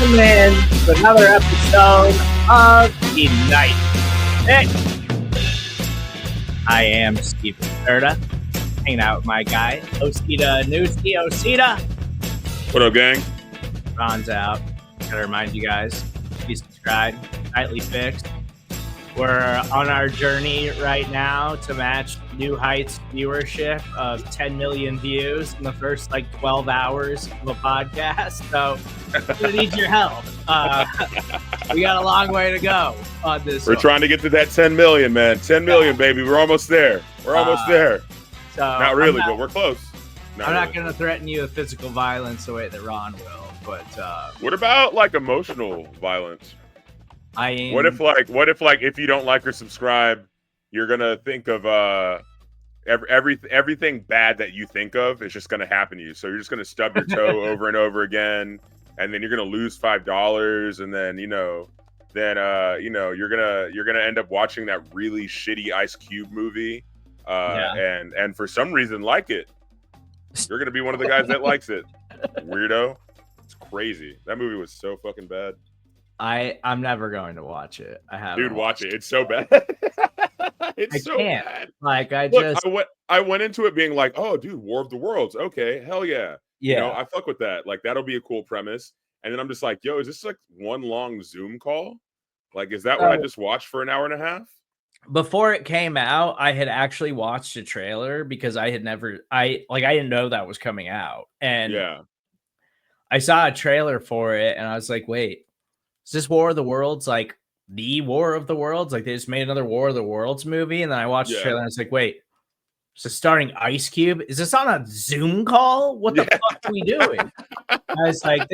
Welcome in to another episode of the Night Six. I am Steven Serda, hanging out with my guy, Osita Anusi. Osita. What up, gang? Ron's out. Gotta remind you guys, please subscribe. Nightly Fix. We're on our journey right now to match New Heights viewership of 10 million views in the first 12 hours of a podcast. So we need your help. We got a long way to go on this. We're trying to get to that 10 million, man. 10 million, baby. We're almost there. We're almost there. So not really, but we're close. I'm not going to threaten you with physical violence the way that Ron will, but what about emotional violence? What if if you don't like or subscribe, you're gonna think of everything bad that you think of is just gonna happen to you. So you're just gonna stub your toe over and over again, and then you're gonna lose $5, and then you're gonna end up watching that really shitty Ice Cube movie, and for some reason like it. You're gonna be one of the guys that likes it, weirdo. It's crazy. That movie was so fucking bad. I'm never going to watch it. I haven't. Dude, watch it. It's so bad. It's so bad. I went into it being like, oh, dude, War of the Worlds. Okay, hell yeah. Yeah. I fuck with that. That'll be a cool premise. And then I'm just like, yo, is this one long Zoom call? Is that what I just watched for an hour and a half? Before it came out, I had actually watched a trailer because I didn't know that was coming out. And I saw a trailer for it and I was like, wait. Is this War of the Worlds the War of the Worlds? They just made another War of the Worlds movie, and then I watched the trailer and I was like, wait, is this starring Ice Cube? Is this on a Zoom call? What the fuck are we doing? I was like,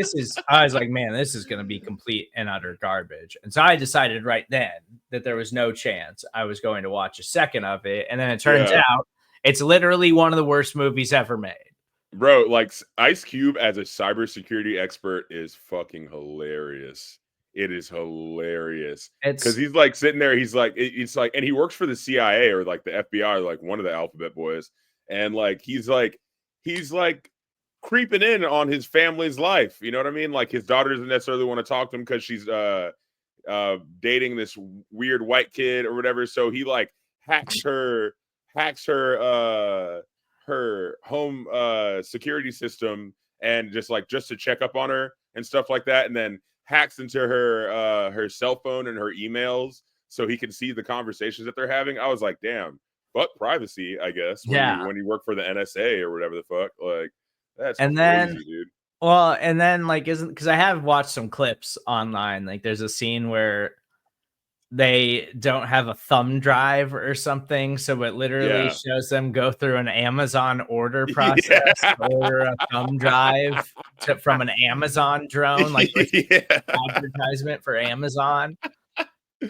man, this is gonna be complete and utter garbage. And so I decided right then that there was no chance I was going to watch a second of it. And then it turns out it's literally one of the worst movies ever made. Bro, Ice Cube as a cybersecurity expert is fucking hilarious. It is hilarious because he's sitting there. He's and he works for the CIA or the FBI, or one of the alphabet boys. And he's creeping in on his family's life. You know what I mean? His daughter doesn't necessarily want to talk to him because she's dating this weird white kid or whatever. So he hacks her home security system and just to check up on her and stuff like that. And then hacks into her cell phone and her emails so he can see the conversations that they're having. I was like, damn, fuck privacy, I guess. When you work for the NSA or whatever the fuck, that's crazy, dude. Well, and then isn't because I have watched some clips online. There's a scene where they don't have a thumb drive or something, so it literally shows them go through an Amazon order process to order a thumb drive from an Amazon drone, advertisement for Amazon.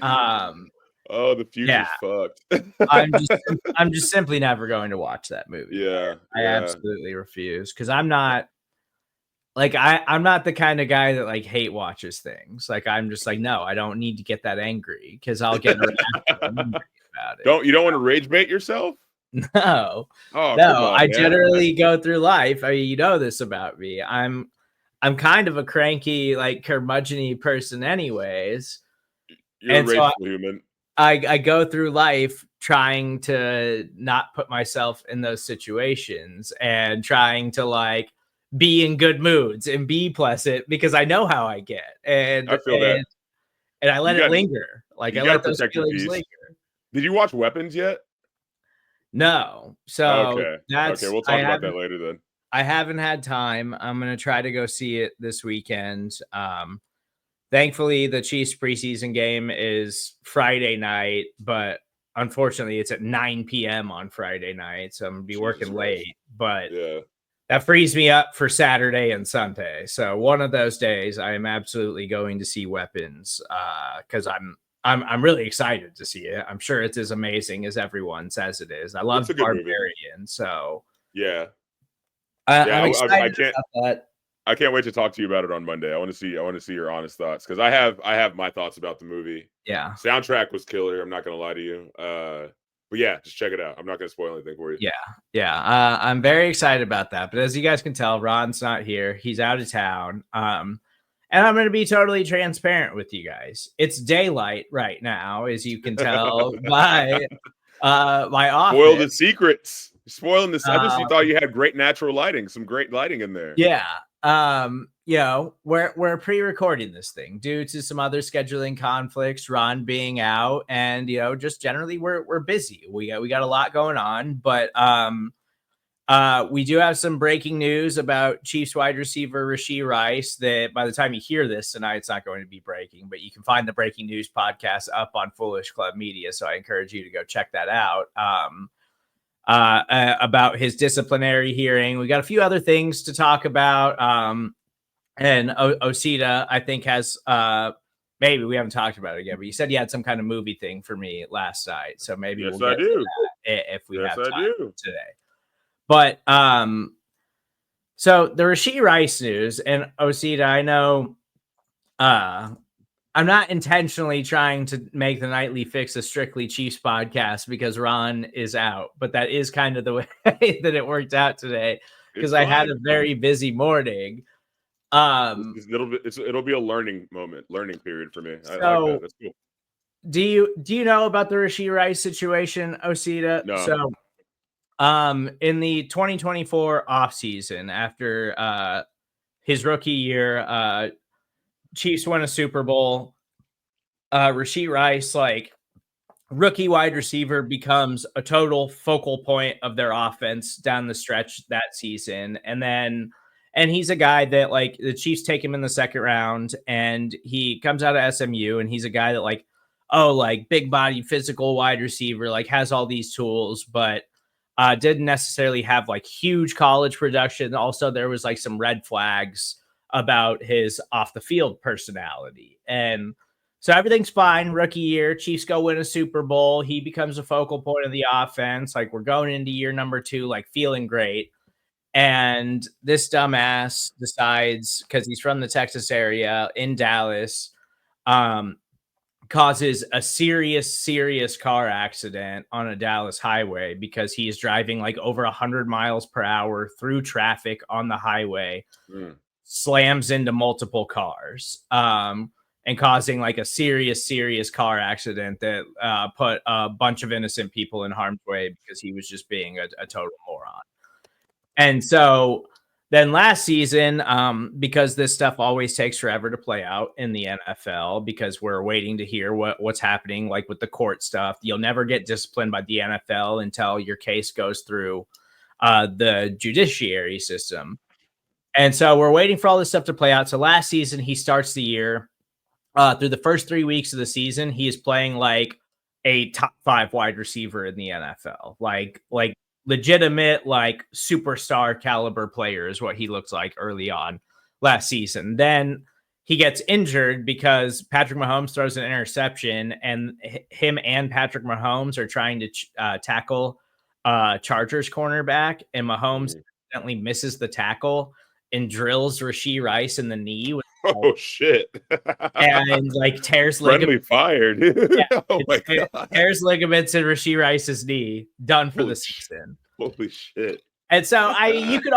Oh, the future's fucked. I'm just simply never going to watch that movie. I absolutely refuse because I'm not. I'm not the kind of guy that hate watches things. I'm just no, I don't need to get that angry because I'll get angry about it. You don't want to rage bait yourself? No. Oh, no. I generally go through life. I mean, you know this about me. I'm kind of a cranky, curmudgeon-y person, anyways. You're a rageful human. I go through life trying to not put myself in those situations and trying to be in good moods and be pleasant because I know how I get. And I feel that. And I let it linger. I let those feelings linger. Did you watch Weapons yet? No. So okay, we'll talk about that later then. I haven't had time. I'm going to try to go see it this weekend. Thankfully, the Chiefs preseason game is Friday night, but unfortunately, it's at 9 p.m. on Friday night, so I'm going to be working late. But that frees me up for Saturday and Sunday. So one of those days, I am absolutely going to see Weapons because I'm really excited to see it. I'm sure it's as amazing as everyone says it is. I love Barbarian, so I'm excited about that. I can't wait to talk to you about it on Monday. I want to see your honest thoughts because I have my thoughts about the movie. Yeah, soundtrack was killer. I'm not gonna lie to you. But yeah, just check it out. I'm not gonna spoil anything for you. Yeah. I'm very excited about that. But as you guys can tell, Ron's not here. He's out of town. And I'm going to be totally transparent with you guys. It's daylight right now, as you can tell by my office. Spoil the secrets. Spoiling this. I just you thought you had great natural lighting, some great lighting in there. Yeah. We're pre-recording this thing due to some other scheduling conflicts, Ron being out, and just generally we're busy. We got a lot going on, but we do have some breaking news about Chiefs wide receiver Rashee Rice that by the time you hear this tonight, it's not going to be breaking, but you can find the breaking news podcast up on Foolish Club Media. So I encourage you to go check that out. About his disciplinary hearing. We got a few other things to talk about. And Osita, I think, has maybe we haven't talked about it yet, but you said you had some kind of movie thing for me last night. So maybe yes, we'll get to that if we have time today. But so the Rashee Rice news, and Osita, I know I'm not intentionally trying to make the Nightly Fix a strictly Chiefs podcast because Ron is out, but that is kind of the way that it worked out today because I had a very busy morning. It'll be a learning period for me. I like that. That's cool. Do you know about the Rashee Rice situation, Osita? No. So in the 2024 offseason, after his rookie year, Chiefs win a Super Bowl. Rashee Rice, like rookie wide receiver, becomes a total focal point of their offense down the stretch that season. And he's a guy that like the Chiefs take him in the second round and he comes out of SMU and he's a guy that like big body, physical wide receiver, like has all these tools, but didn't necessarily have like huge college production. Also, there was like some red flags about his off the field personality. And so everything's fine. Rookie year, Chiefs go win a Super Bowl. He becomes a focal point of the offense. Like we're going into year number 2, like feeling great. And this dumbass decides, because he's from the Texas area in Dallas, causes a serious car accident on a Dallas highway because he is driving like over 100 miles per hour through traffic on the highway, slams into multiple cars, and causing like a serious car accident that put a bunch of innocent people in harm's way because he was just being a total moron. And so then last season, because this stuff always takes forever to play out in the NFL because we're waiting to hear what's happening, like with the court stuff. You'll never get disciplined by the NFL until your case goes through the judiciary system. And so we're waiting for all this stuff to play out. So last season, he starts the year. Through the first 3 weeks of the season, he is playing like a top 5 wide receiver in the NFL, like legitimate, like superstar caliber player is what he looks like early on last season. Then he gets injured because Patrick Mahomes throws an interception, and him and Patrick Mahomes are trying to tackle Chargers cornerback, and Mahomes accidentally misses the tackle and drills Rashee Rice in the knee. Oh shit! And like tears ligaments. Fired. Yeah, oh my god! Tears ligaments in Rashee Rice's knee. Done for the season. Holy shit! And so you could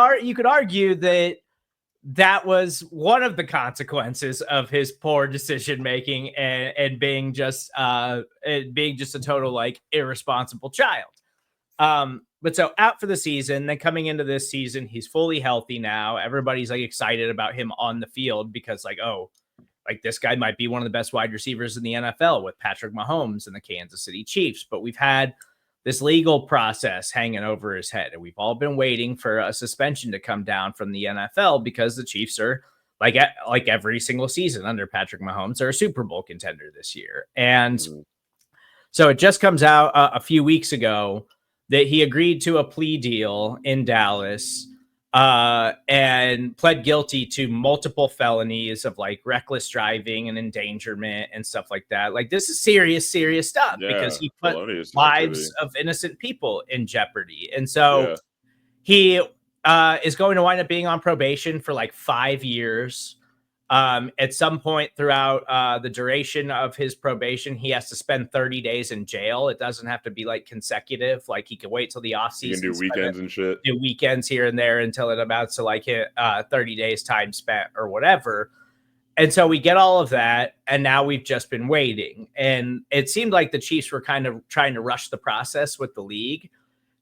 argue that was one of the consequences of his poor decision making and being just a total like irresponsible child. But so out for the season, then coming into this season, he's fully healthy now. Everybody's like excited about him on the field because like, oh, like this guy might be one of the best wide receivers in the NFL with Patrick Mahomes and the Kansas City Chiefs. But we've had this legal process hanging over his head, and we've all been waiting for a suspension to come down from the NFL because the Chiefs are like every single season under Patrick Mahomes are a Super Bowl contender this year. And so it just comes out a few weeks ago that he agreed to a plea deal in Dallas and pled guilty to multiple felonies of like reckless driving and endangerment and stuff like that. Like this is serious stuff because he put lives of innocent people in jeopardy. And so he is going to wind up being on probation for like 5 years. At some point throughout the duration of his probation, he has to spend 30 days in jail. It doesn't have to be like consecutive. Like he can wait till the off season. You can do weekends and shit. Do weekends here and there until it amounts to like 30 days time spent or whatever. And so we get all of that, and now we've just been waiting. And it seemed like the Chiefs were kind of trying to rush the process with the league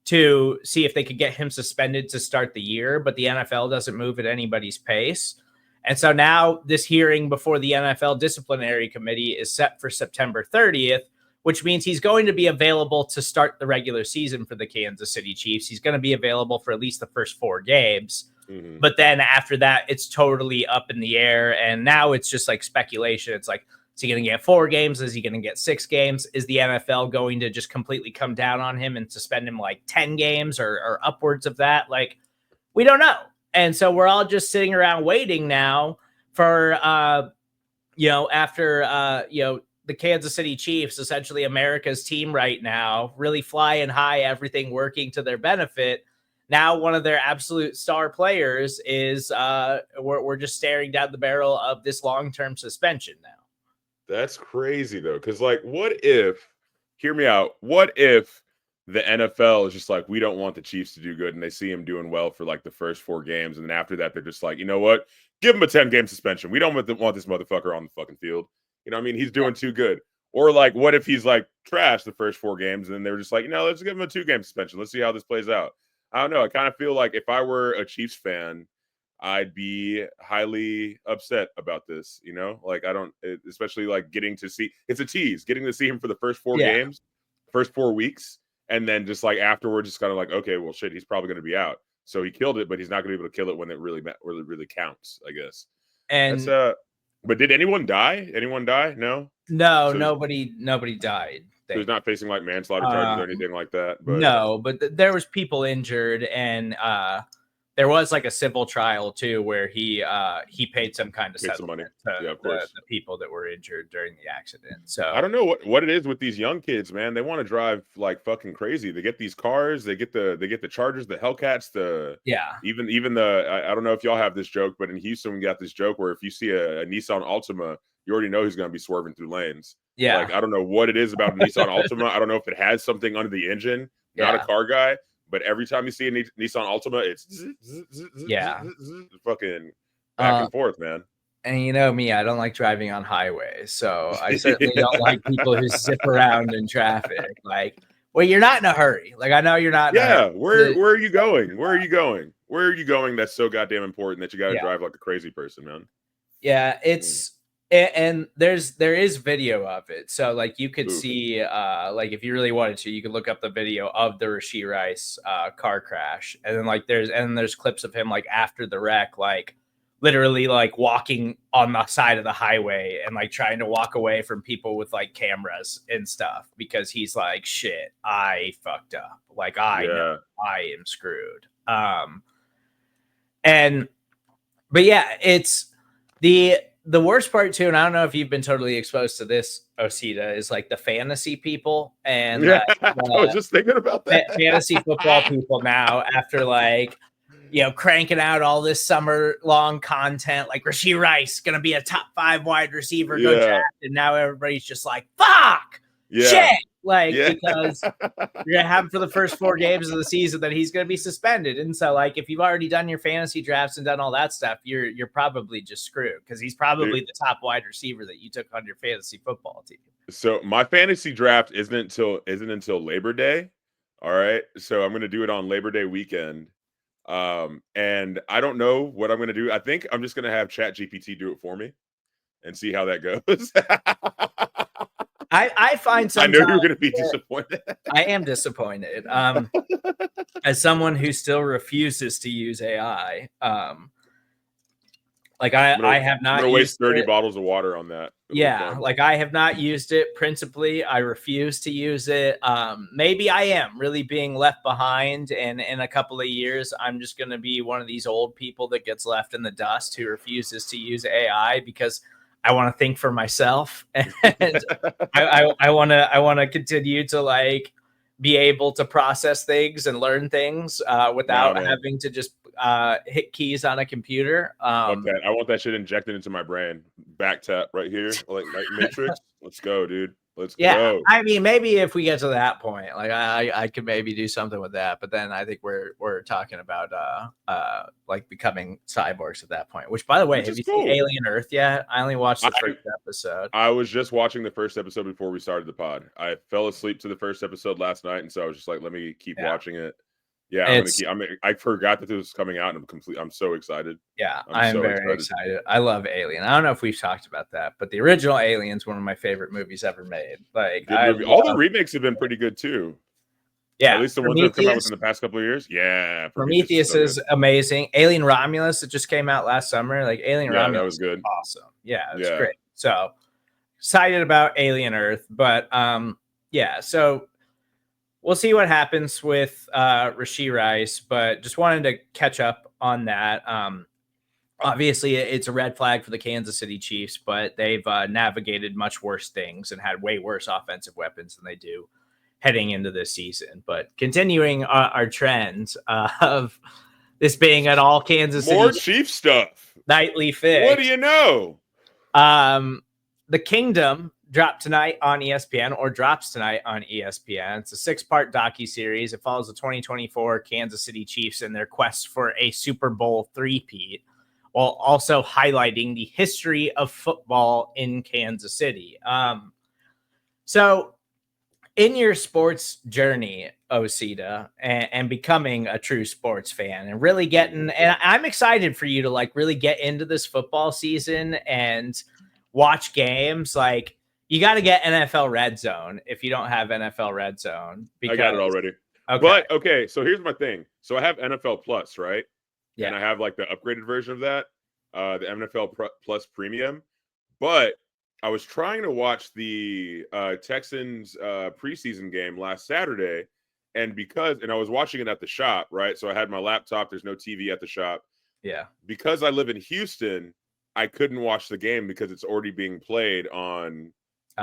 to see if they could get him suspended to start the year, but the NFL doesn't move at anybody's pace. And so now this hearing before the NFL disciplinary committee is set for September 30th, which means he's going to be available to start the regular season for the Kansas City Chiefs. He's going to be available for at least the first 4 games. Mm-hmm. But then after that, it's totally up in the air. And now it's just like speculation. It's like, is he going to get 4 games? Is he going to get 6 games? Is the NFL going to just completely come down on him and suspend him like 10 games or upwards of that? Like, we don't know. And so we're all just sitting around waiting now for, after, the Kansas City Chiefs, essentially America's team right now, really flying high, everything working to their benefit. Now, one of their absolute star players is we're just staring down the barrel of this long-term suspension now. That's crazy, though, because, like, what if, hear me out, what if the NFL is just like, we don't want the Chiefs to do good, and they see him doing well for, like, the first 4 games, and then after that, they're just like, you know what? Give him a 10-game suspension. We don't want this motherfucker on the fucking field. You know what I mean? He's doing too good. Or, like, what if he's, like, trash the first 4 games, and then they're just like, let's give him a 2-game suspension. Let's see how this plays out. I don't know. I kind of feel like if I were a Chiefs fan, I'd be highly upset about this, like especially like getting to see, it's a tease, getting to see him for the first 4 games, first 4 weeks. And then just like afterwards, just kind of like, okay, well, shit, he's probably going to be out. So he killed it, but he's not going to be able to kill it when it really counts, I guess. And that's, but did anyone die? No, so, nobody died. So he's not facing like manslaughter charges or anything like that. But no, but there was people injured, and there was like a civil trial too, where he paid some kind of settlement to the people that were injured during the accident. So I don't know what it is with these young kids, man. They want to drive like fucking crazy. They get these cars, they get the Chargers, the Hellcats, even the I don't know if y'all have this joke, but in Houston we got this joke where if you see a Nissan Altima, you already know he's going to be swerving through lanes. Yeah. Like, I don't know what it is about a Nissan Altima. I don't know if it has something under the engine. Not a car guy, but every time you see a Nissan Altima, it's fucking back and forth, man. And you know me, I don't like driving on highways. So I certainly don't like people who zip around in traffic. Like, well, you're not in a hurry. Like, I know you're not. Yeah. Where are you going? Where are you going? Where are you going? That's so goddamn important that you got to drive like a crazy person, man. Yeah. And there is video of it. So like you could see, like if you really wanted to, you could look up the video of the Rashee Rice car crash. And then there's clips of him like after the wreck, like literally like walking on the side of the highway and like trying to walk away from people with like cameras and stuff because he's like, shit, I fucked up. Like I know I am screwed. But yeah, it's the worst part too, and I don't know if you've been totally exposed to this, Osita, is like the fantasy people and I was just thinking about that. Fantasy football people now after like cranking out all this summer long content like Rashee Rice gonna be a top 5 wide receiver, go draft, and now everybody's just like fuck shit. Like, because you're going to have him for the first 4 games of the season, that he's going to be suspended. And so, like, if you've already done your fantasy drafts and done all that stuff, you're probably just screwed because he's probably the top wide receiver that you took on your fantasy football team. So my fantasy draft isn't until Labor Day. All right. So I'm going to do it on Labor Day weekend. And I don't know what I'm going to do. I think I'm just going to have ChatGPT do it for me and see how that goes. I find sometimes I know you're going to be disappointed. I am disappointed. As someone who still refuses to use AI, like I have not. I'm going to waste 30 bottles of water on that. Like I have not used it. Principally, I refuse to use it. Maybe I am really being left behind, and in a couple of years, I'm just going to be one of these old people that gets left in the dust who refuses to use AI because I want to think for myself, and I want to continue to like be able to process things and learn things without having to just hit keys on a computer. I want that shit injected into my brain. Back tap right here, like Matrix. Let's go, dude. Let's Yeah, go. I mean, maybe if we get to that point, like I could maybe do something with that, but then I think we're talking about like becoming cyborgs at that point. Which, by the way, Which have is you seen cool. Alien Earth yet? I only watched the first episode. I was just watching the first episode before we started the pod. I fell asleep to the first episode last night, and so I was just like, let me keep watching it. Yeah, I forgot that this was coming out, and I'm so excited. Yeah, I'm very excited. I love Alien. I don't know if we've talked about that, but the original Alien's one of my favorite movies ever made. Like, good movie. All the remakes have been pretty good too. Yeah, at least the ones that have come out within the past couple of years. Yeah, Prometheus is amazing. Alien Romulus, it just came out last summer. Like, Alien Romulus, that was good. Awesome. Yeah, it was great. So excited about Alien Earth, but yeah. So we'll see what happens with Rashee Rice, but just wanted to catch up on that. Obviously, it's a red flag for the Kansas City Chiefs, but they've navigated much worse things and had way worse offensive weapons than they do heading into this season. But continuing our trend of this being an all Kansas City more Chief stuff nightly fix. What do you know? The Kingdom dropped tonight on ESPN, or drops tonight on ESPN. It's a 6-part docuseries. It follows the 2024 Kansas City Chiefs and their quest for a Super Bowl three-peat, while also highlighting the history of football in Kansas City. So in your sports journey, Osita, and becoming a true sports fan and really getting, and I'm excited for you to like really get into this football season and watch games. Like, you got to get NFL Red Zone if you don't have NFL Red Zone. Because, I got it already. Okay. But okay, so here's my thing. So I have NFL Plus, right? Yeah. And I have like the upgraded version of that, the NFL Plus Premium. But I was trying to watch the Texans preseason game last Saturday, and I was watching it at the shop, right? So I had my laptop. There's no TV at the shop. Yeah. Because I live in Houston, I couldn't watch the game because it's already being played on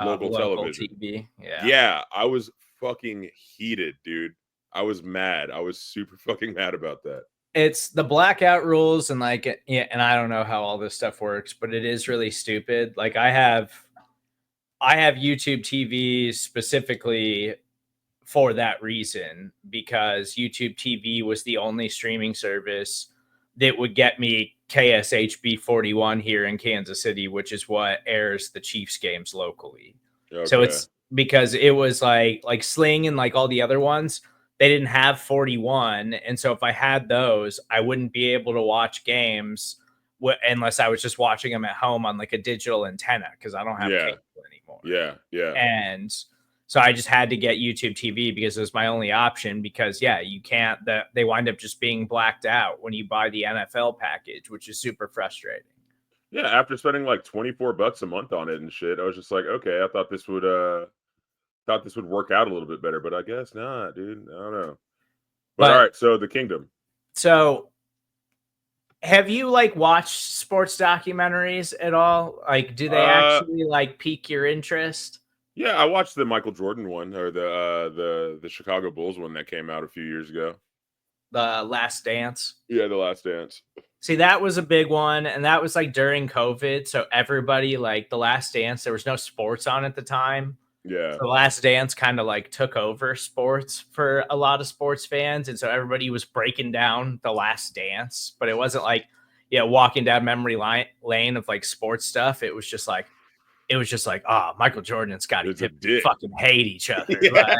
local television. TV. Yeah. Yeah, I was fucking heated, dude. I was mad. I was super fucking mad about that. It's the blackout rules, and like, yeah, and I don't know how all this stuff works, but it is really stupid. Like, I have YouTube TV specifically for that reason, because YouTube TV was the only streaming service that would get me KSHB 41 here in Kansas City, which is what airs the Chiefs games locally. Okay. So it's because it was like Sling and like all the other ones, they didn't have 41. And so if I had those, I wouldn't be able to watch games unless I was just watching them at home on like a digital antenna, because I don't have cable anymore. Yeah. And so I just had to get YouTube TV because it was my only option, because you can't, they wind up just being blacked out when you buy the NFL package, which is super frustrating. Yeah, after spending like $24 a month on it and shit, I was just like, okay, I thought this would work out a little bit better, but I guess not, dude. I don't know. But all right, so the Kingdom. So have you like watched sports documentaries at all? Like, do they actually like pique your interest? Yeah, I watched the Michael Jordan one, or the Chicago Bulls one that came out a few years ago. The Last Dance. Yeah, The Last Dance. See, that was a big one, and that was like during COVID, so everybody, like, The Last Dance, there was no sports on at the time. Yeah. So The Last Dance kind of like took over sports for a lot of sports fans, and so everybody was breaking down The Last Dance, but it wasn't like, walking down memory lane of like sports stuff. It was just like, oh, Michael Jordan and Scottie Pippen fucking hate each other. Yeah.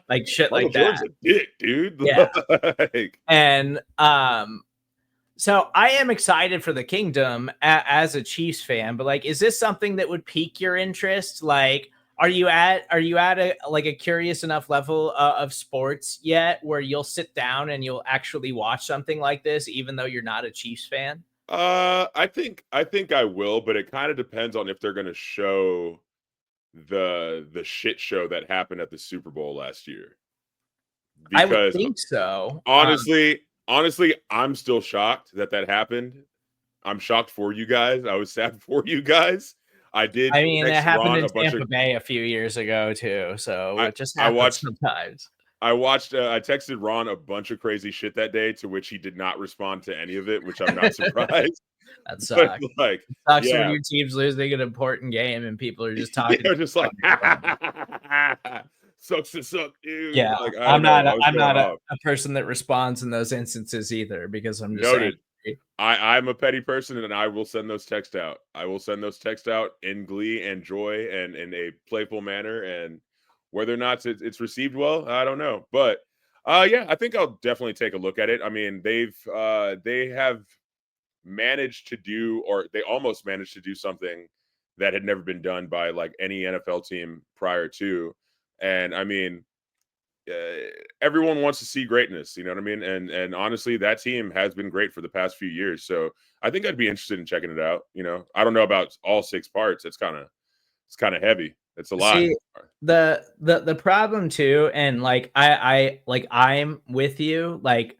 Like shit Michael like Jordan's that. A dick, dude. Yeah. And so I am excited for the Kingdom as a Chiefs fan, but like, is this something that would pique your interest? Like, are you at a curious enough level of sports yet where you'll sit down and you'll actually watch something like this, even though you're not a Chiefs fan? I think I will, but it kind of depends on if they're going to show the shit show that happened at the Super Bowl last year. Because I would think so. Honestly, I'm still shocked that happened. I'm shocked for you guys. I was sad for you guys. I mean, it happened in Tampa Bay a few years ago too, so it just happens sometimes. I texted Ron a bunch of crazy shit that day, to which he did not respond to any of it, which I'm not surprised. That But sucks. like, Sucks when yeah, your team's losing an important game and people are just talking. yeah, just like sucks to suck, dude. Yeah, Like, I don't know. I was I'm going not off. a person that responds in those instances either because I'm just Noted. angry. I'm a petty person, and I will send those texts out. I will send those texts out in glee and joy and in a playful manner. And whether or not it's received well, I don't know. But yeah, I think I'll definitely take a look at it. I mean, they have managed to do, or they almost managed to do something that had never been done by like any NFL team prior to. And I mean, everyone wants to see greatness, you know what I mean? And honestly, that team has been great for the past few years. So I think I'd be interested in checking it out. You know, I don't know about all 6 parts. It's kind of heavy. It's a lot. See, the problem too, and like I'm with you. Like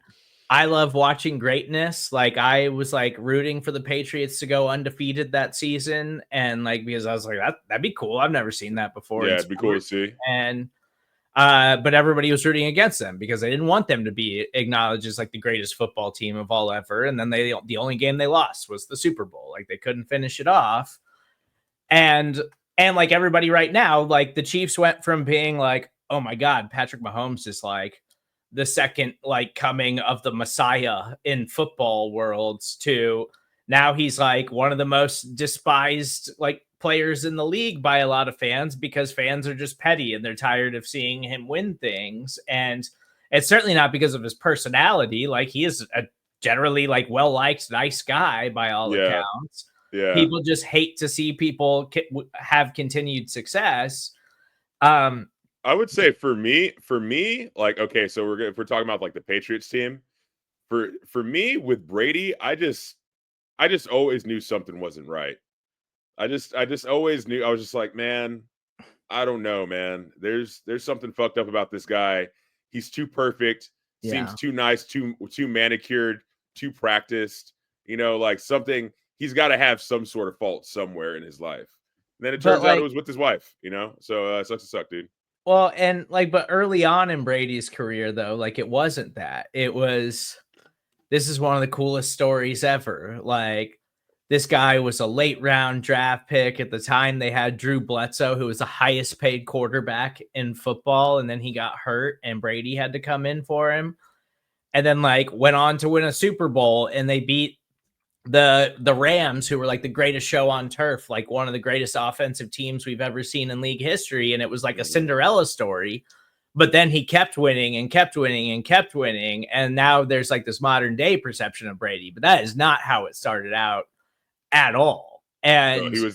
I love watching greatness. Like I was like rooting for the Patriots to go undefeated that season, and like because I was like that'd be cool. I've never seen that before Yeah, in it'd be cool to sports, see. and but everybody was rooting against them because they didn't want them to be acknowledged as like the greatest football team of all ever. And then the only game they lost was the Super Bowl. Like they couldn't finish it off. And like everybody right now, like the Chiefs went from being like, oh my God, Patrick Mahomes is like the second like coming of the Messiah in football worlds to now he's like one of the most despised like players in the league by a lot of fans because fans are just petty and they're tired of seeing him win things. And it's certainly not because of his personality. Like he is a generally like well-liked, nice guy by all Yeah, accounts. yeah. People just hate to see people have continued success. Um, I would say for me, like, okay, so if we're talking about like the Patriots team, for me with Brady, I just always knew something wasn't right. I just always knew. I was just like, man, I don't know, man. There's something fucked up about this guy. He's too perfect, seems yeah. too nice, too manicured, too practiced. You know, like something he's got to have some sort of fault somewhere in his life. And then it But turns out it like, was with his wife, you know? So sucks to suck, dude. well, and like, but early on in Brady's career, though, like it wasn't that. It was this is one of the coolest stories ever. Like, this guy was a late round draft pick. At the time, they had Drew Bledsoe, who was the highest paid quarterback in football. And then he got hurt, and Brady had to come in for him. And then, like, went on to win a Super Bowl, and they beat the Rams, who were like the greatest show on turf, like one of the greatest offensive teams we've ever seen in league history. And it was like a Cinderella story. But then he kept winning and kept winning and kept winning. And now there's like this modern day perception of Brady, but that is not how it started out at all. So And he was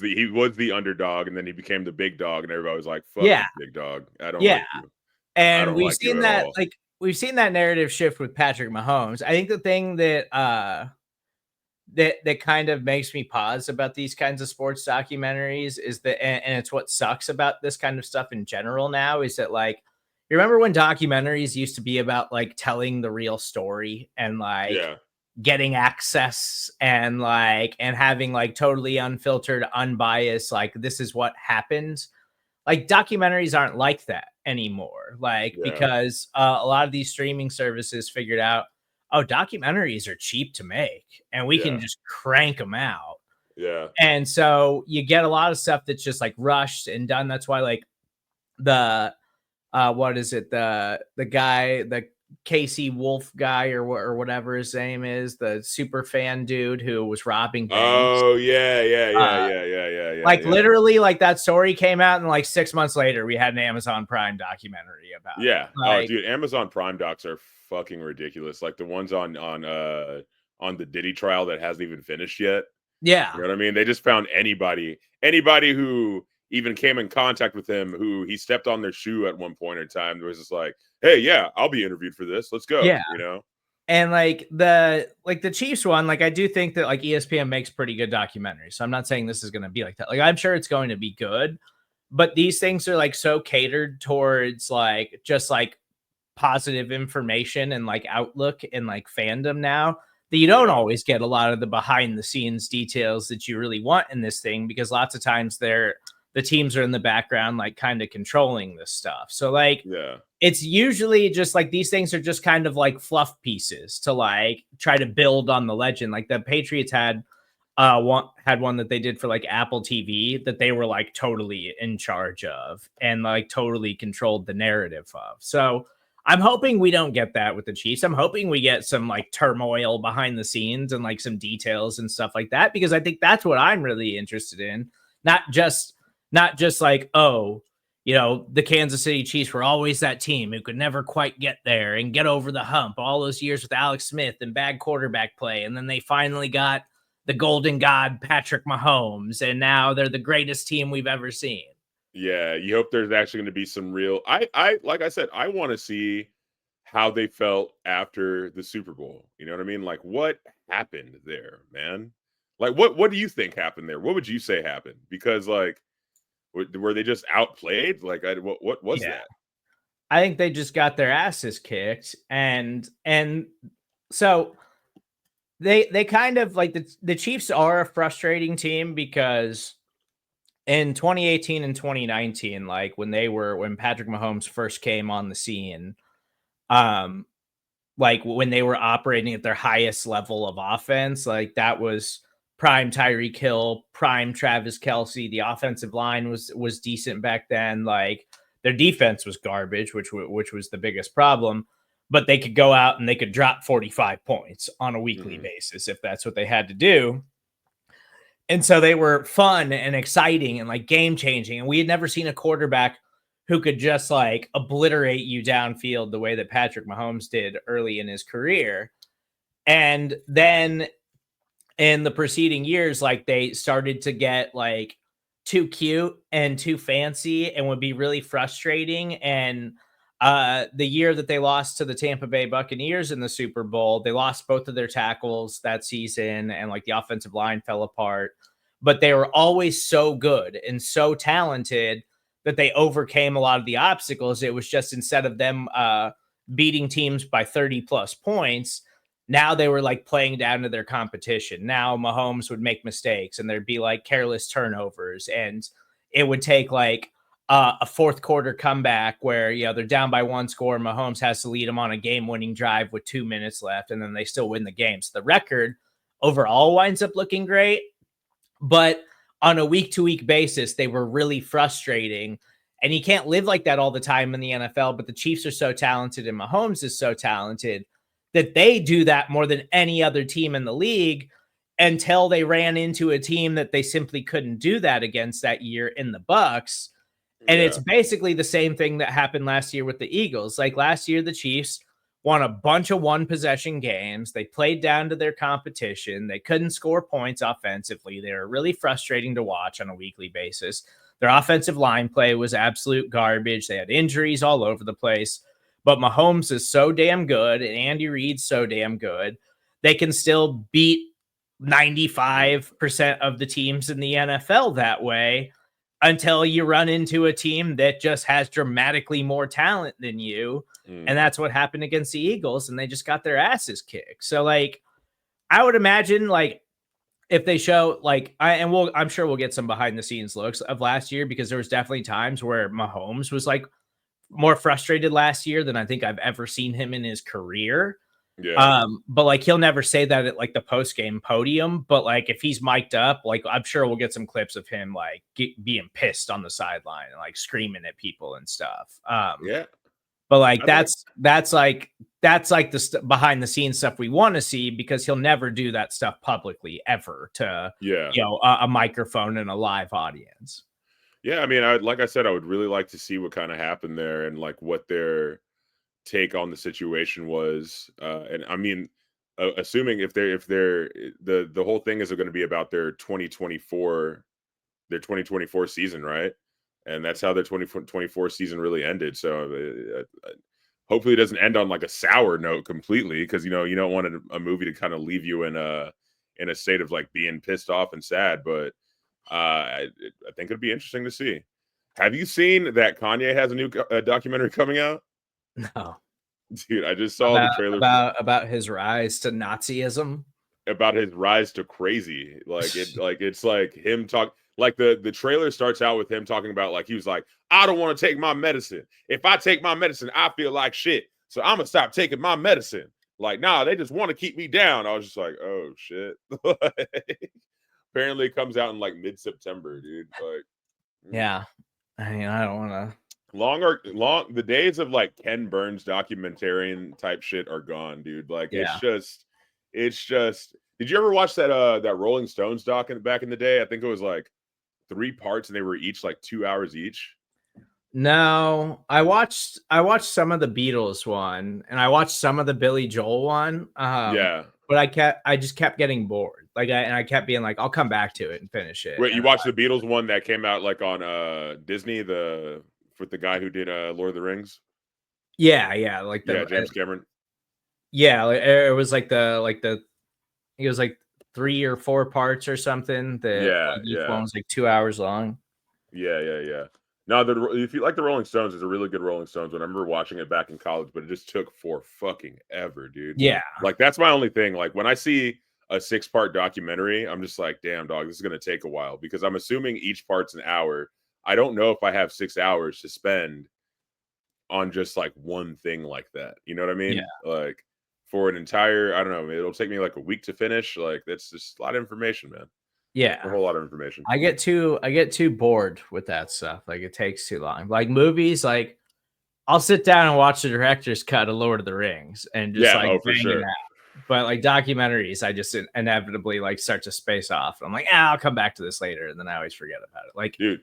the underdog, and then he became the big dog, and everybody was like, "Fuck yeah, you, big dog. I don't yeah. like you. I And don't we've like you seen at that, all." like, we've seen that narrative shift with Patrick Mahomes. I think the thing that, that kind of makes me pause about these kinds of sports documentaries is that, and it's what sucks about this kind of stuff in general now, is that like you remember when documentaries used to be about like telling the real story and like Yeah, getting access and like and having like totally unfiltered, unbiased, like this is what happened. Like documentaries aren't like that anymore. Like yeah, because a lot of these streaming services figured out, oh, documentaries are cheap to make and we can yeah, just crank them out. yeah. And so you get a lot of stuff that's just like rushed and done. That's why like the what is it? The guy, the Casey Wolf guy or whatever his name is, the super fan dude who was robbing banks. Oh yeah, yeah, yeah, Uh yeah, yeah, yeah, yeah, like yeah. literally like that story came out and like 6 months later we had an Amazon Prime documentary about it. Yeah. Oh, Like dude, Amazon Prime docs are fucking ridiculous. Like the ones on the Diddy trial that hasn't even finished yet. You yeah. know what I mean? They just found anybody who even came in contact with him, who he stepped on their shoe at one point in time. It was just like, hey, yeah, I'll be interviewed for this. Let's go. Yeah. You know? And like the Chiefs one, like I do think that like ESPN makes pretty good documentaries. So I'm not saying this is going to be like that. Like I'm sure it's going to be good, but these things are like so catered towards like just like positive information and like outlook and like fandom now that you don't Yeah. always get a lot of the behind the scenes details that you really want in this thing, because lots of times the teams are in the background like kind of controlling this stuff. So like Yeah. it's usually just like these things are just kind of like fluff pieces to like try to build on the legend. Like the Patriots had had one that they did for like Apple TV that they were like totally in charge of and like totally controlled the narrative of. So I'm hoping we don't get that with the Chiefs. I'm hoping we get some like turmoil behind the scenes and like some details and stuff like that, because I think that's what I'm really interested in. Not just like, oh, the Kansas City Chiefs were always that team who could never quite get there and get over the hump all those years with Alex Smith and bad quarterback play. And then they finally got the golden god, Patrick Mahomes, and now they're the greatest team we've ever seen. Yeah, you hope there's actually going to be some real. I like I said, I want to see how they felt after the Super Bowl. You know what I mean? Like, what happened there, man? Like, what do you think happened there? What would you say happened? Because like, were they just outplayed? Like, what was that? I think they just got their asses kicked, and so they kind of like the Chiefs are a frustrating team because in 2018 and 2019, like when Patrick Mahomes first came on the scene, like when they were operating at their highest level of offense, like that was prime Tyreek Hill, prime Travis Kelce. The offensive line was decent back then. Like their defense was garbage, which was the biggest problem. But they could go out and they could drop 45 points on a weekly basis if that's what they had to do. And so they were fun and exciting and like game changing. And we had never seen a quarterback who could just like obliterate you downfield the way that Patrick Mahomes did early in his career. And then in the preceding years, like they started to get like too cute and too fancy and would be really frustrating. And the year that they lost to the Tampa Bay Buccaneers in the Super Bowl, they lost both of their tackles that season, and like the offensive line fell apart. But they were always so good and so talented that they overcame a lot of the obstacles. It was just instead of them beating teams by 30 plus points, now they were like playing down to their competition. Now Mahomes would make mistakes and there'd be like careless turnovers, and it would take like a fourth quarter comeback where, they're down by one score. Mahomes has to lead them on a game-winning drive with 2 minutes left, and then they still win the game. So the record overall winds up looking great, but on a week-to-week basis, they were really frustrating. And you can't live like that all the time in the NFL, but the Chiefs are so talented and Mahomes is so talented that they do that more than any other team in the league, until they ran into a team that they simply couldn't do that against that year in the Bucs. And it's basically the same thing that happened last year with the Eagles. Like last year, the Chiefs won a bunch of one-possession games. They played down to their competition. They couldn't score points offensively. They were really frustrating to watch on a weekly basis. Their offensive line play was absolute garbage. They had injuries all over the place. But Mahomes is so damn good, and Andy Reid's so damn good. They can still beat 95% of the teams in the NFL that way, until you run into a team that just has dramatically more talent than you. And that's what happened against the Eagles, and they just got their asses kicked. So like, I would imagine like if they show like, I'm sure we'll get some behind the scenes looks of last year, because there was definitely times where Mahomes was like more frustrated last year than I think I've ever seen him in his career. Yeah. But like he'll never say that at like the post game podium. But like if he's mic'd up, like I'm sure we'll get some clips of him like being pissed on the sideline and like screaming at people and stuff. Yeah. But like that's like the behind the scenes stuff we want to see, because he'll never do that stuff publicly ever to a microphone and a live audience. Yeah, I mean, like I said, I would really like to see what kind of happened there and like what their take on the situation was. And I mean, assuming if they're the whole thing is going to be about their 2024 season, right? And that's how their 2024 season really ended. So hopefully it doesn't end on like a sour note completely, because you don't want a movie to kind of leave you in a state of like being pissed off and sad. But I think it'd be interesting to see. Have you seen that Kanye has a new documentary coming out? No, dude, I just saw the trailer about his rise to Nazism, about his rise to crazy. Like it's like him talk. Like the trailer starts out with him talking about like he was like, I don't want to take my medicine. If I take my medicine, I feel like shit. So I'm gonna stop taking my medicine. Like, nah, they just want to keep me down. I was just like, oh shit. Apparently, it comes out in like mid-September, dude. Like, yeah. I mean, I don't want to. Long. The days of like Ken Burns documentarian type shit are gone, dude. Like, Yeah. it's just. Did you ever watch that Rolling Stones doc back in the day? I think it was like 3 parts, and they were each like 2 hours each. No, I watched some of the Beatles one, and I watched some of the Billy Joel one. Yeah. But I just kept getting bored. Like, I kept being like, I'll come back to it and finish it. Wait, And you watched the Beatles one that came out like on Disney, with the guy who did Lord of the Rings? Yeah, like James Cameron. Yeah, it was like it was like 3 or 4 parts or something. Like each one was like 2 hours long. Yeah. No, if you like the Rolling Stones, it's a really good Rolling Stones one. I remember watching it back in college, but it just took for fucking ever, dude. Yeah. Like, that's my only thing. Like, when I see a 6-part documentary, I'm just like, damn, dog, this is going to take a while, because I'm assuming each part's an hour. I don't know if I have 6 hours to spend on just like one thing like that. You know what I mean? Yeah. Like, for an entire, I don't know, it'll take me like a week to finish. Like, that's just a lot of information, man. Yeah. A whole lot of information. I get too bored with that stuff. Like, it takes too long. Like movies, like I'll sit down and watch the director's cut of Lord of the Rings and just for sure. it out. But like documentaries, I just inevitably like start to space off. I'm like, I'll come back to this later, and then I always forget about it. Like, dude,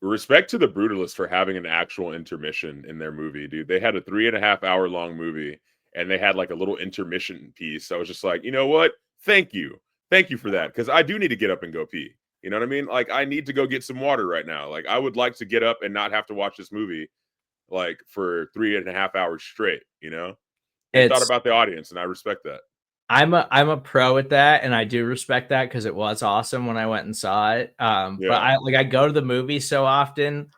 respect to the Brutalists for having an actual intermission in their movie, dude. They had a 3.5-hour long movie, and they had like a little intermission piece. I was just like, you know what? Thank you for that, because I do need to get up and go pee. You know what I mean? Like, I need to go get some water right now. Like, I would like to get up and not have to watch this movie like for 3.5 hours straight. You know, they thought about the audience, and I respect that. I'm a pro at that, and I do respect that, because it was awesome when I went and saw it. But I go to the movie so often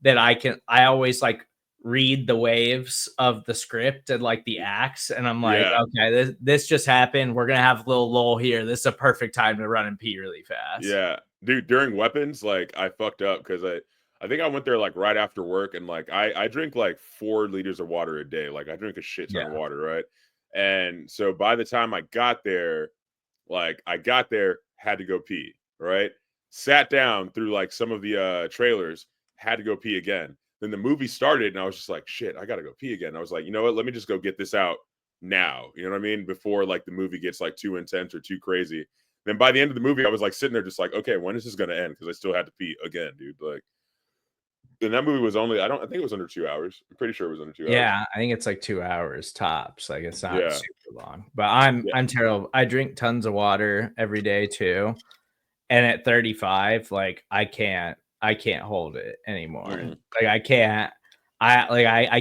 that I always like read the waves of the script and like the acts, and I'm like, okay, this just happened. We're gonna have a little lull here. This is a perfect time to run and pee really fast. Yeah, dude. During Weapons, like, I fucked up because I think I went there like right after work, and like I drink like 4 liters of water a day. Like, I drink a shit ton of water, right? And so by the time I got there, had to go pee, right? Sat down through like some of the trailers, had to go pee again. Then the movie started, and I was just like, shit, I gotta go pee again. I was like, you know what? Let me just go get this out now. You know what I mean? Before like the movie gets like too intense or too crazy. Then by the end of the movie, I was like sitting there just like, okay, when is this gonna end? Because I still had to pee again, dude. Like, and that movie was only, I think it was under 2 hours. I'm pretty sure it was under 2 hours. Yeah, I think it's like 2 hours tops. Like, it's not super long. But I'm terrible. I drink tons of water every day too. And at 35, like I can't hold it anymore. Like, I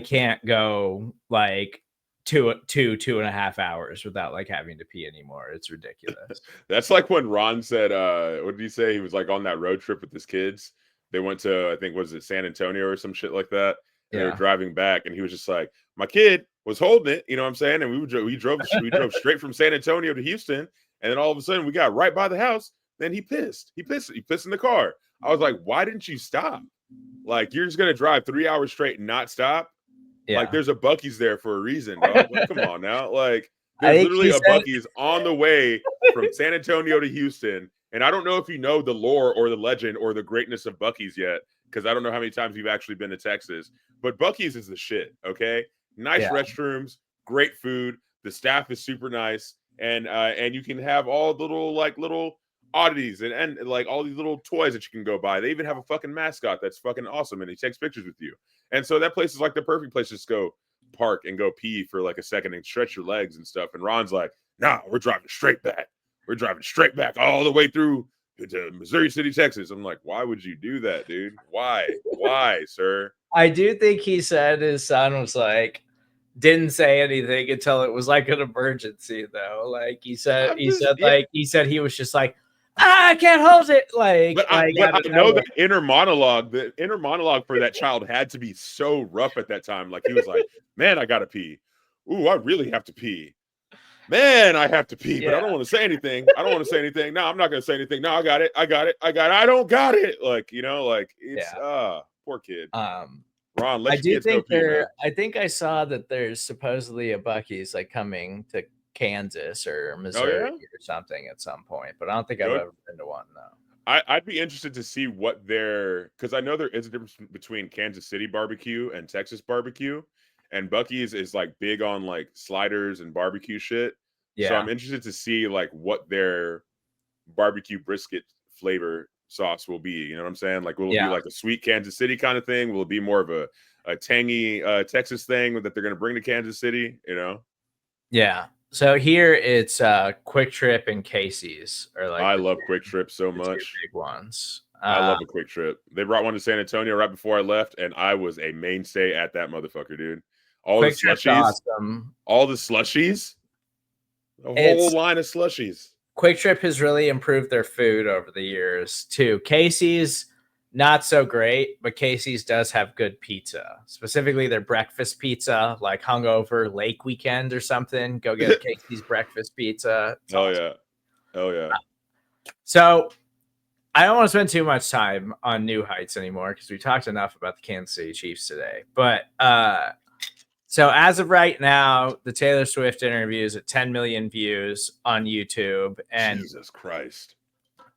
can't go like 2.5 hours without like having to pee anymore. It's ridiculous. That's like when Ron said, what did he say? He was like on that road trip with his kids. They went to, I think, was it San Antonio or some shit like that? And they were driving back, and he was just like, my kid was holding it, you know what I'm saying? And we drove straight from San Antonio to Houston, and then all of a sudden we got right by the house. Then he pissed in the car. I was like, why didn't you stop? Like, you're just gonna drive 3 hours straight and not stop? Yeah. Like, there's a Buc-ee's there for a reason, dog. Like, come on now. Like, there's literally a Buc-ee's on the way from San Antonio to Houston. And I don't know if you know the lore or the legend or the greatness of Buc-ee's yet, because I don't know how many times you've actually been to Texas. But Buc-ee's is the shit, okay? Nice restrooms, great food. The staff is super nice. And you can have all the little oddities and like all these little toys that you can go buy. They even have a fucking mascot that's fucking awesome, and he takes pictures with you. And so that place is like the perfect place to just go park and go pee for like a second and stretch your legs and stuff. And Ron's like, nah, we're driving straight back. We're driving straight back all the way through to Missouri City, Texas. I'm like, why would you do that, dude? Why, sir? I do think he said his son was like, didn't say anything until it was like an emergency, though. Like, he said he was just like, I can't hold it. But I know the inner monologue for that child had to be so rough at that time. Like, he was like, man, I gotta pee. Ooh, I really have to pee. Man, I have to pee, but I don't want to say anything. No, I'm not gonna say anything. No, I got it. I don't got it. Like, you know, like, it's poor kid. Ron, let your kids go pee, man. I think I saw that there's supposedly a Buc-ee's like coming to Kansas or Oh Missouri yeah, or something at some point, but I don't think I've go. ever been to one, though. I'd be interested to see what their, because I know there is a difference between Kansas City barbecue and Texas barbecue, and Bucky's is like big on like sliders and barbecue shit. So I'm Yeah. interested to see like what their barbecue brisket flavor sauce will be. You know what I'm saying? Like, will it be Yeah. like a sweet Kansas City kind of thing? Will it be more of a tangy Texas thing that they're going to bring to Kansas City? You know? Yeah. So here it's Quick Trip and Casey's are like I love Quick Trip so the two much. big ones. I love a Quick Trip. They brought one to San Antonio right before I left, and I was a mainstay at that motherfucker, dude. All Quick the Trip's slushies, awesome. all the slushies, a whole It's line of slushies. Quick Trip has really improved their food over the years too. Casey's not so great, but Casey's does have good pizza, specifically their breakfast pizza, like hungover lake weekend or something. Go get a Casey's breakfast pizza. It's Hell awesome. yeah. Hell yeah. So I don't want to spend too much time on New Heights anymore because we talked enough about the Kansas City Chiefs today. But so as of right now, the Taylor Swift interview is at 10 million views on YouTube. And Jesus Christ.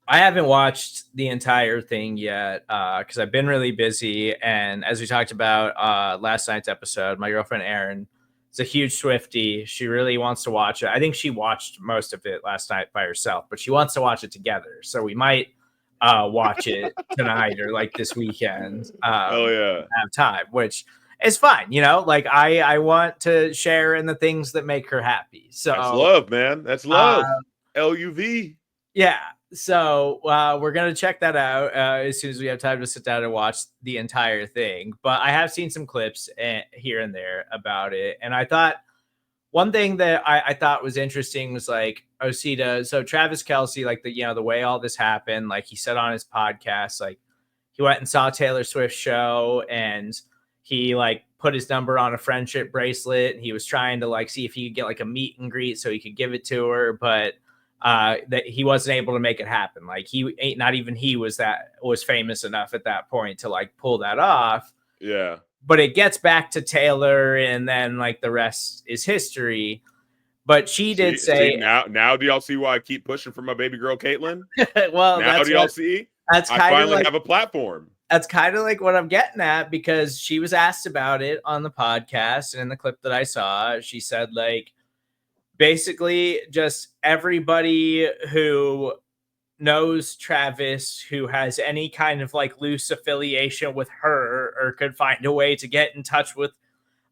I haven't watched the entire thing yet because I've been really busy. And as we talked about last night's episode, my girlfriend Erin is a huge Swiftie. She really wants to watch it. I think she watched most of it last night by herself, but she wants to watch it together. So we might watch it tonight or like this weekend. Hell yeah. Have time, which is fine. You know, like I want to share in the things that make her happy. So that's love, man. That's love. LUV. Yeah. So we're going to check that out as soon as we have time to sit down and watch the entire thing. But I have seen some clips here and there about it. And I thought one thing that I thought was interesting was like Osita. So Travis Kelce, like the way all this happened, like he said on his podcast, like he went and saw Taylor Swift's show and he like put his number on a friendship bracelet. And he was trying to like see if he could get like a meet and greet so he could give it to her. But that he wasn't able to make it happen. Like not even he was famous enough at that point to like pull that off. Yeah. But it gets back to Taylor and then like the rest is history. But she did say now do y'all see why I keep pushing for my baby girl Caitlin? Well, now do y'all see? That's I finally have a platform. That's kind of like what I'm getting at because she was asked about it on the podcast, and in the clip that I saw, she said like basically just everybody who knows Travis, who has any kind of like loose affiliation with her or could find a way to get in touch with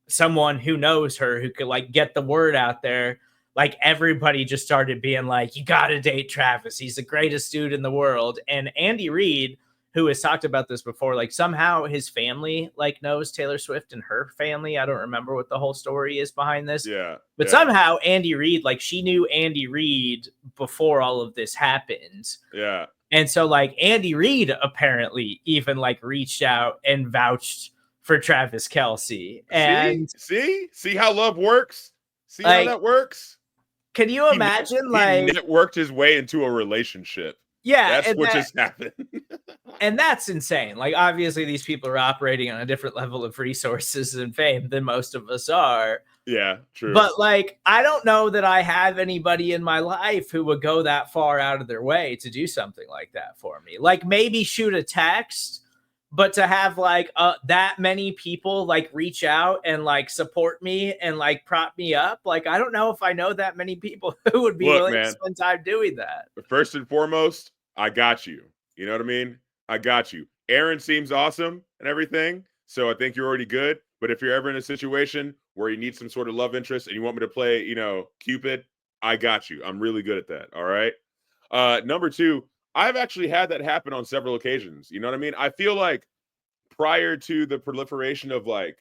someone who knows her, who could like get the word out there. Like everybody just started being like, you got to date Travis. He's the greatest dude in the world. And Andy Reid, who has talked about this before, like somehow his family like knows Taylor Swift and her family. I don't remember what the whole story is behind this. Yeah. But somehow Andy Reid, like she knew Andy Reid before all of this happened. Yeah. And so like Andy Reid apparently even like reached out and vouched for Travis Kelce. And see how love works? See like, how that works? Can you imagine he networked his way into a relationship. Yeah, that's what just happened. And that's insane. Like, obviously, these people are operating on a different level of resources and fame than most of us are. Yeah, true. But, like, I don't know that I have anybody in my life who would go that far out of their way to do something like that for me. Like, maybe shoot a text, but to have, like, that many people, like, reach out and, like, support me and, like, prop me up. Like, I don't know if I know that many people who would be willing to spend time doing that. First and foremost, I got you. You know what I mean? I got you. Aaron seems awesome and everything, so I think you're already good. But if you're ever in a situation where you need some sort of love interest and you want me to play, Cupid, I got you. I'm really good at that. All right. Number two, I've actually had that happen on several occasions. You know what I mean? I feel like prior to the proliferation of like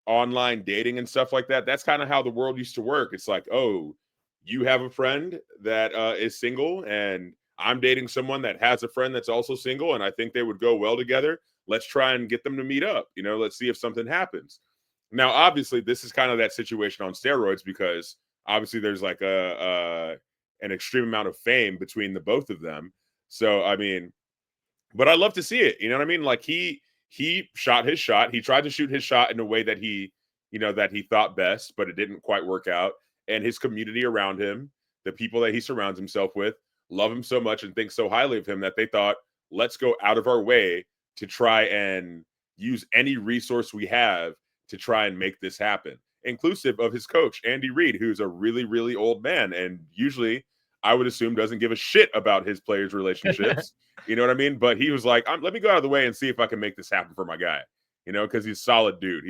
online dating and stuff like that, that's kind of how the world used to work. It's like, oh, you have a friend that is single and I'm dating someone that has a friend that's also single, and I think they would go well together. Let's try and get them to meet up. Let's see if something happens. Now, obviously, this is kind of that situation on steroids because obviously there's like an extreme amount of fame between the both of them. So, I mean, but I love to see it. You know what I mean? Like he shot his shot. He tried to shoot his shot in a way that he thought best, but it didn't quite work out. and his community around him, the people that he surrounds himself with, love him so much and think so highly of him that they thought, let's go out of our way to try and use any resource we have to try and make this happen, inclusive of his coach, Andy Reid, who's a really, really old man. And usually I would assume doesn't give a shit about his players' relationships. You know what I mean? But he was like, let me go out of the way and see if I can make this happen for my guy, you know, because he's a solid dude.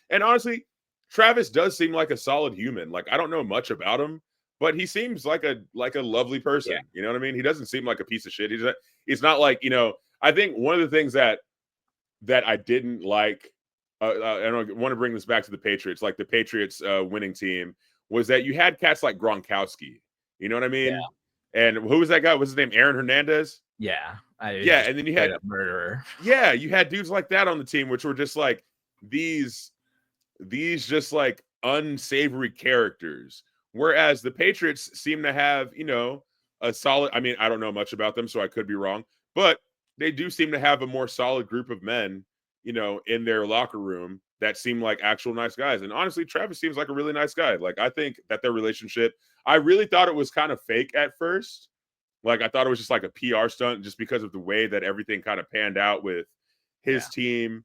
And honestly, Travis does seem like a solid human. Like, I don't know much about him, but he seems like a lovely person. Yeah. You know what I mean? He doesn't seem like a piece of shit. He's not like, you know, I think one of the things that I didn't like, I want to bring this back to the Patriots, like the Patriots winning team, was that you had cats like Gronkowski. You know what I mean? Yeah. And who was that guy? What's his name? Aaron Hernandez? Yeah. And then you had a murderer. Yeah, you had dudes like that on the team, which were just like these just like unsavory characters. Whereas the Patriots seem to have, you know, a solid, I mean, I don't know much about them, so I could be wrong, but they do seem to have a more solid group of men, you know, in their locker room that seem like actual nice guys. And honestly, Travis seems like a really nice guy. Like, I think that their relationship, I really thought it was kind of fake at first. Like, I thought it was just like a PR stunt just because of the way that everything kind of panned out with his team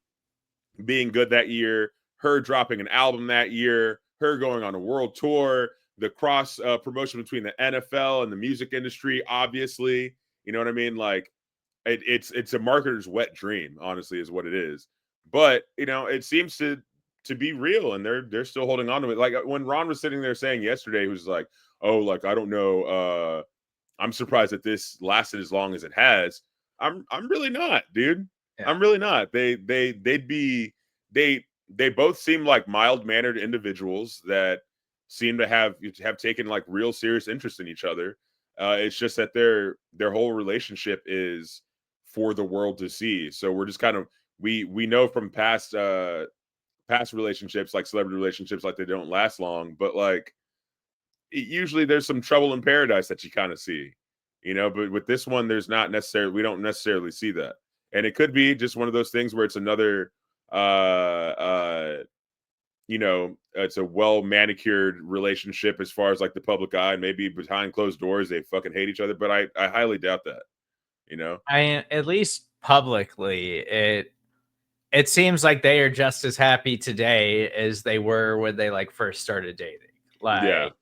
being good that year, her dropping an album that year, her going on a world tour, the cross promotion between the NFL and the music industry, obviously. You know what I mean? Like, it's a marketer's wet dream, honestly, is what it is. But, you know, it seems to be real, and they're still holding on to it. Like, when Ron was sitting there saying yesterday, he was like, oh, like, I don't know, I'm surprised that this lasted as long as it has. I'm really not, dude. Yeah. I'm really not. They both seem like mild-mannered individuals that seem to have taken like real serious interest in each other. It's just that their whole relationship is for the world to see. So we're just kind of, we know from past relationships, like celebrity relationships, like they don't last long, but like usually there's some trouble in paradise that you kind of see, you know, but with this one, we don't necessarily see that. And it could be just one of those things where it's another, you know, it's a well manicured relationship as far as like the public eye, and maybe behind closed doors they fucking hate each other, but I highly doubt that, you know. At least publicly, it seems like they are just as happy today as they were when they like first started dating. Like,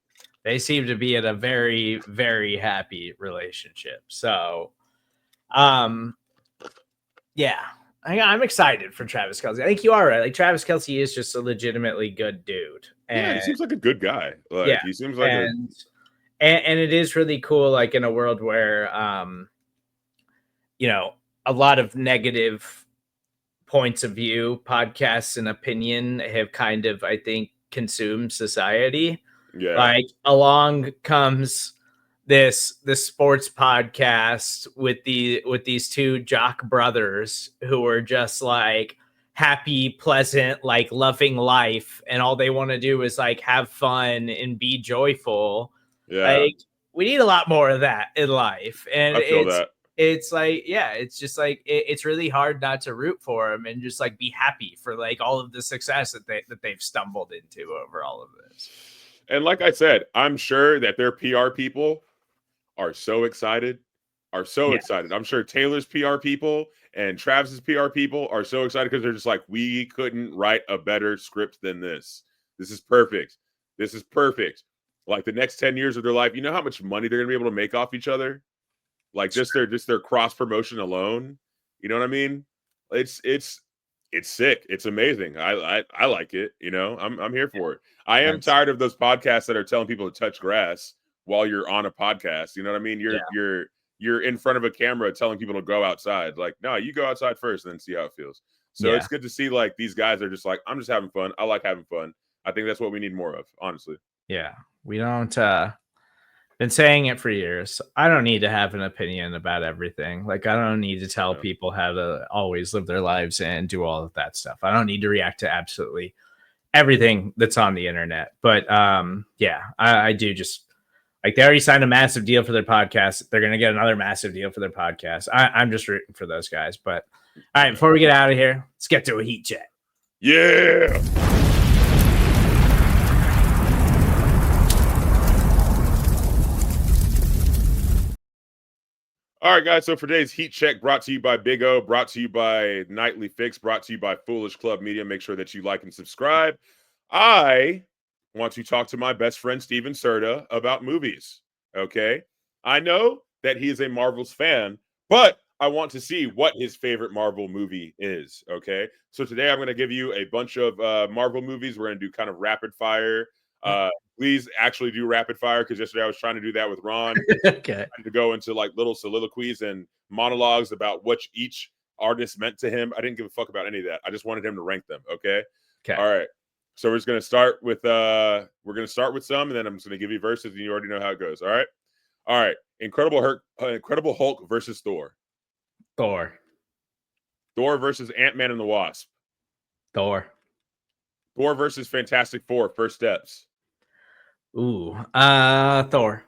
they seem to be in a very, very happy relationship. So, yeah. I'm excited for Travis Kelce. I think you are right. Like, Travis Kelce is just a legitimately good dude. And he seems like a good guy. Like, he seems like and it is really cool, like, in a world where, you know, a lot of negative points of view, podcasts, and opinion have kind of, I think, consumed society. Yeah. Like, along comes this sports podcast with these two jock brothers who are just like happy, pleasant, like loving life, and all they want to do is like have fun and be joyful. Yeah. Like, we need a lot more of that in life. And I feel that. It's like, yeah, it's just like it's really hard not to root for them and just like be happy for like all of the success that they've stumbled into over all of this. And like I said, I'm sure that their PR people are so excited. I'm sure Taylor's PR people and Travis's PR people are so excited because they're just like, we couldn't write a better script than this. This is perfect. Like, the next 10 years of their life, you know how much money they're gonna be able to make off each other? Like, just their cross promotion alone. You know what I mean? It's sick. It's amazing. I like it. You know, I'm here for it. I am tired of those podcasts that are telling people to touch grass while you're on a podcast. You know what I mean? You're in front of a camera telling people to go outside. Like, no, you go outside first and then see how it feels. So it's good to see like these guys are just like, I'm just having fun. I like having fun. I think that's what we need more of, honestly. Yeah. We don't been saying it for years. I don't need to have an opinion about everything. Like, I don't need to tell people how to always live their lives and do all of that stuff. I don't need to react to absolutely everything that's on the internet. But I do just, like, they already signed a massive deal for their podcast. They're going to get another massive deal for their podcast. I'm just rooting for those guys. But all right, before we get out of here, let's get to a heat check. Yeah. All right, guys. So for today's Heat Check, brought to you by Big O, brought to you by Nightly Fix, brought to you by Foolish Club Media. Make sure that you like and subscribe. I want to talk to my best friend, Steven Serda, about movies. Okay. I know that he is a Marvel's fan, but I want to see what his favorite Marvel movie is. Okay. So today I'm going to give you a bunch of Marvel movies. We're going to do kind of rapid fire. Please actually do rapid fire, because yesterday I was trying to do that with Ron. Okay. To go into like little soliloquies and monologues about what each artist meant to him. I didn't give a fuck about any of that. I just wanted him to rank them. Okay. Okay. All right. So we're just gonna start with some, and then I'm just gonna give you verses, and you already know how it goes. All right. All right. Incredible Hulk versus Thor. Thor. Thor versus Ant-Man and the Wasp. Thor. Thor versus Fantastic Four. First Steps. Ooh. Thor.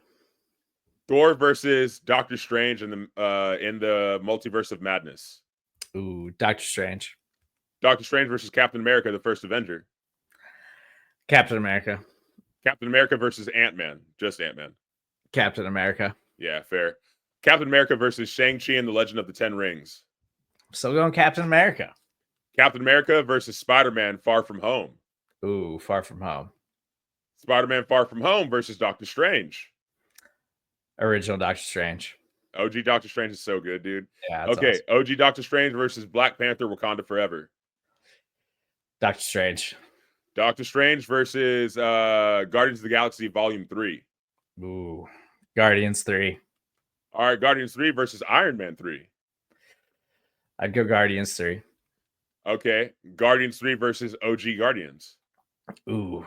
Thor versus Doctor Strange in the Multiverse of Madness. Ooh, Doctor Strange. Doctor Strange versus Captain America, the First Avenger. Captain America. Captain America versus Ant-Man. Just Ant-Man. Captain America. Yeah, fair. Captain America versus Shang-Chi and the Legend of the Ten Rings. Still going Captain America. Captain America versus Spider-Man Far From Home. Ooh, Far From Home. Spider-Man Far From Home versus Doctor Strange. Original Doctor Strange. OG Doctor Strange is so good, dude. Yeah. Okay, awesome. OG Doctor Strange versus Black Panther Wakanda Forever. Doctor Strange. Doctor Strange versus Guardians of the Galaxy Volume 3. Ooh, Guardians 3. All right, Guardians 3 versus Iron Man 3. I'd go Guardians 3. Okay, Guardians 3 versus OG Guardians. Ooh,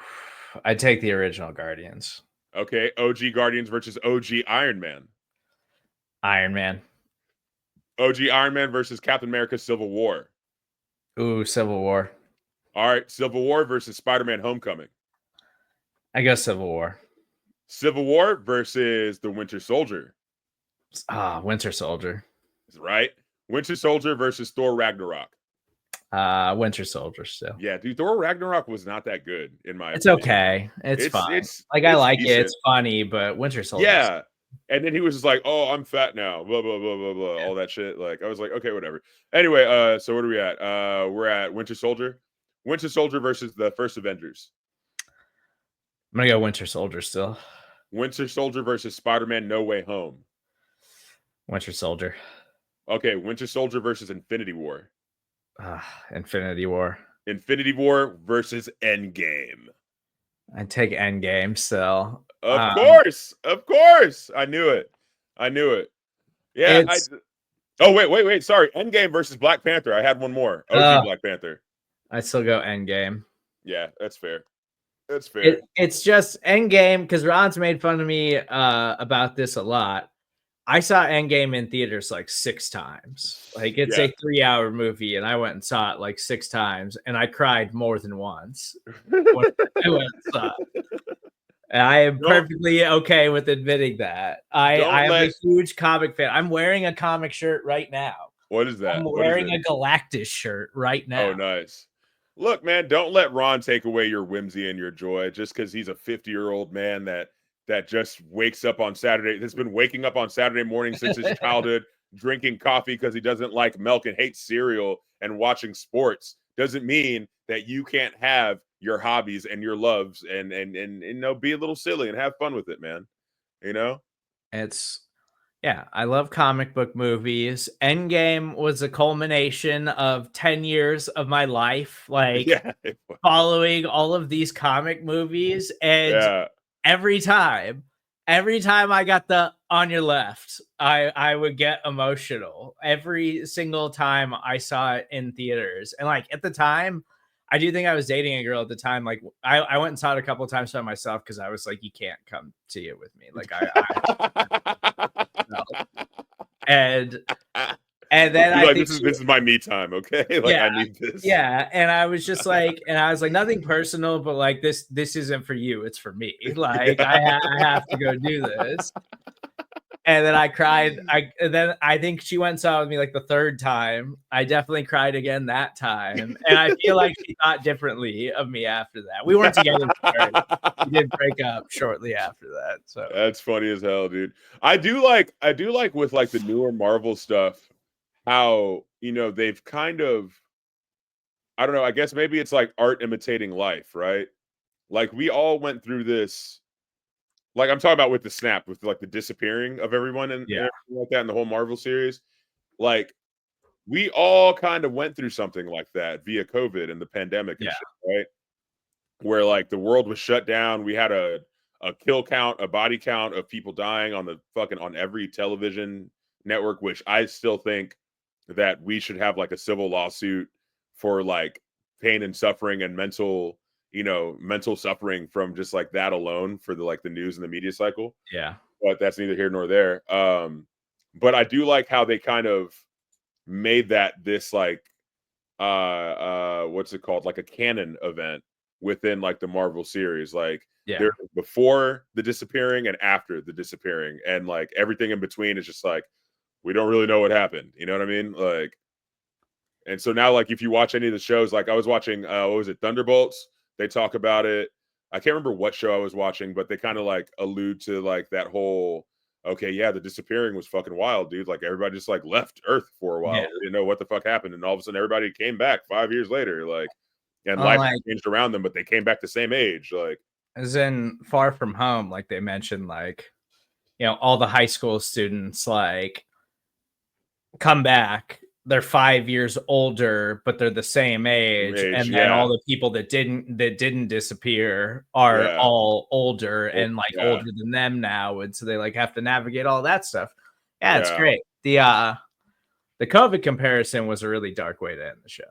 I'd take the original Guardians. Okay, OG Guardians versus OG Iron Man. Iron Man. OG Iron Man versus Captain America Civil War. Ooh, Civil War. All right, Civil War versus Spider-Man Homecoming. I guess Civil War. Civil War versus the Winter Soldier. Winter Soldier. Right? Winter Soldier versus Thor Ragnarok. Winter Soldier still. Yeah, dude, Thor Ragnarok was not that good in my It's opinion. okay. It's fine. I like decent. It. It's funny, but Winter Soldier. Yeah. And then he was just like, "Oh, I'm fat now." Blah blah blah blah blah. All that shit. Like, I was like, "Okay, whatever." Anyway, so what are we at? We're at Winter Soldier. Winter Soldier versus the First Avengers. I'm gonna go Winter Soldier still. Winter Soldier versus Spider-Man No Way Home. Winter Soldier. Okay, Winter Soldier versus Infinity War. Infinity War. Infinity War versus Endgame. I'd take Endgame still. Of course. I knew it. Yeah. Wait. Sorry. Endgame versus Black Panther. I had one more. OG Black Panther. I'd still go Endgame. Yeah, that's fair. It's just Endgame, because Ron's made fun of me about this a lot. I saw Endgame in theaters like 6 times. Like, it's a 3-hour movie, and I went and saw it like 6 times, and I cried more than once when I went and saw it. And I am perfectly okay with admitting that. I'm a huge comic fan. I'm wearing a comic shirt right now. What is that? I'm wearing a Galactus shirt right now. Oh, nice. Look, man, don't let Ron take away your whimsy and your joy just because he's a 50-year-old man that just wakes up on Saturday. Has been waking up on Saturday morning since his childhood, drinking coffee because he doesn't like milk and hates cereal and watching sports. Doesn't mean that you can't have your hobbies and your loves and be a little silly and have fun with it, man. I love comic book movies. Endgame was a culmination of 10 years of my life, following all of these comic movies. And every time I got the on your left, I would get emotional every single time I saw it in theaters. And like, at the time, I do think I was dating a girl at the time. Like, I went and saw it a couple of times by myself because I was like, you can't come see it with me. Like, no. And then I think this is my me time, okay? Like, I need this. Yeah, and I was just like, nothing personal, but like, this isn't for you, it's for me. Like, I have to go do this. And then I cried. I think she went and saw it with me like the third time. I definitely cried again that time. And I feel like she thought differently of me after that. We weren't together first. We did break up shortly after that. So that's funny as hell, dude. I do like with like the newer Marvel stuff, how, you know, they've kind of, I don't know, I guess maybe it's like art imitating life, right? Like we all went through this. Like I'm talking about with the snap, with like the disappearing of everyone and everything like that in the whole Marvel series. Like we all kind of went through something like that via COVID and the pandemic and shit, right? Where like the world was shut down. We had a kill count, a body count of people dying on the fucking on every television network, which I still think that we should have like a civil lawsuit for like pain and suffering and mental, you know, mental suffering from just like that alone for the like the news and the media cycle. yeah. But that's neither here nor there. But I do like how they kind of made that this like what's it called? Like a canon event within like the Marvel series. Like there before the disappearing and after the disappearing, and like everything in between is just like we don't really know what happened. You know what I mean? Like, and so now, like, if you watch any of the shows, like I was watching, what was it, Thunderbolts? They talk about it. I can't remember what show I was watching, but they kind of like allude to like that whole, okay, yeah, the disappearing was fucking wild, dude. Like everybody just like left Earth for a while. They didn't know what the fuck happened, and all of a sudden everybody came back 5 years later, like, and life changed around them, but they came back the same age, like. As in Far From Home, like they mentioned, like, you know, all the high school students like come back. They're 5 years older, but they're the same age. And then all the people that didn't disappear are all older and like older than them now. And so they like have to navigate all that stuff. Yeah, it's great. The COVID comparison was a really dark way to end the show.